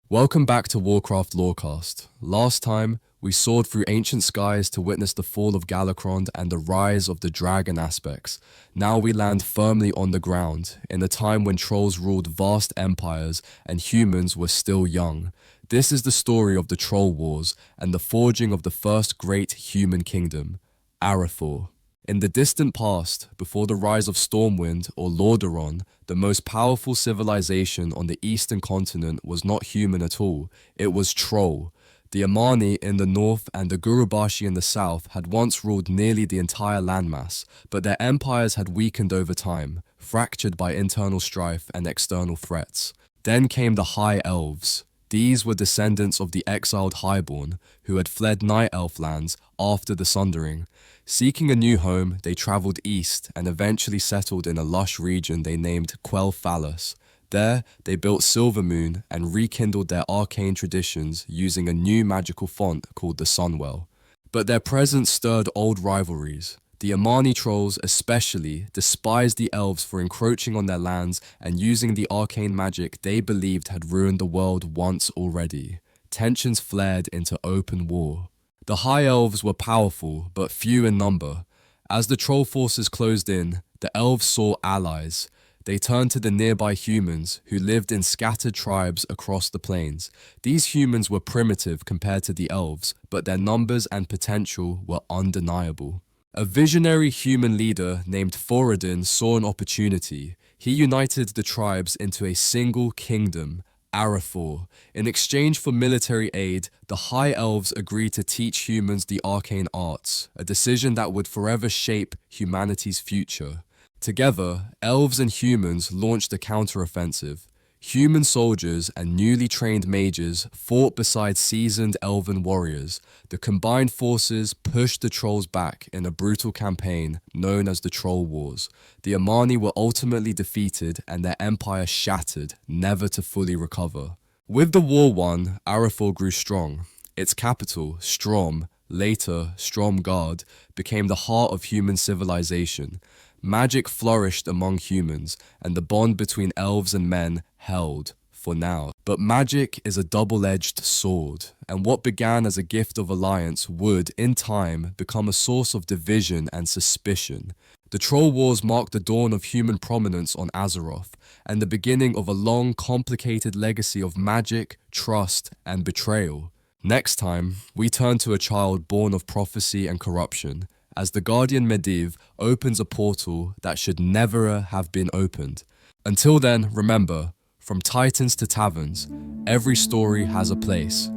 Welcome back to Warcraft Lorecast. Last time, we soared through ancient skies to witness the fall of Galakrond and the rise of the dragon aspects. Now we land firmly on the ground, in a time when trolls ruled vast empires and humans were still young. This is the story of the Troll Wars and the forging of the first great human kingdom, Arathor. In the distant past, before the rise of Stormwind or Lordaeron, the most powerful civilization on the eastern continent was not human at all, it was Troll. The Amani in the north and the Gurubashi in the south had once ruled nearly the entire landmass, but their empires had weakened over time, fractured by internal strife and external threats. Then came the High Elves. These were descendants of the exiled Highborn, who had fled Night Elf lands after the Sundering. Seeking a new home, they travelled east and eventually settled in a lush region they named Quel'Thalas. There, they built Silvermoon and rekindled their arcane traditions using a new magical font called the Sunwell. But their presence stirred old rivalries. The Amani trolls especially despised the elves for encroaching on their lands and using the arcane magic they believed had ruined the world once already. Tensions flared into open war. The High Elves were powerful, but few in number. As the troll forces closed in, the elves saw allies. They turned to the nearby humans, who lived in scattered tribes across the plains. These humans were primitive compared to the elves, but their numbers and potential were undeniable. A visionary human leader named Thoradin saw an opportunity. He united the tribes into a single kingdom, Arathor. In exchange for military aid, the High Elves agreed to teach humans the arcane arts, a decision that would forever shape humanity's future. Together, elves and humans launched a counteroffensive. Human soldiers and newly trained mages fought beside seasoned elven warriors. The combined forces pushed the trolls back in a brutal campaign known as the Troll Wars. The Amani were ultimately defeated and their empire shattered, never to fully recover. With the war won, Arathor grew strong. Its capital, Strom, later Stromgarde, became the heart of human civilization. Magic flourished among humans, and the bond between elves and men held, for now. But magic is a double-edged sword, and what began as a gift of alliance would, in time, become a source of division and suspicion. The Troll Wars marked the dawn of human prominence on Azeroth, and the beginning of a long, complicated legacy of magic, trust, and betrayal. Next time, we turn to a child born of prophecy and corruption, as the Guardian Medivh opens a portal that should never have been opened. Until then, remember, from titans to taverns, every story has a place.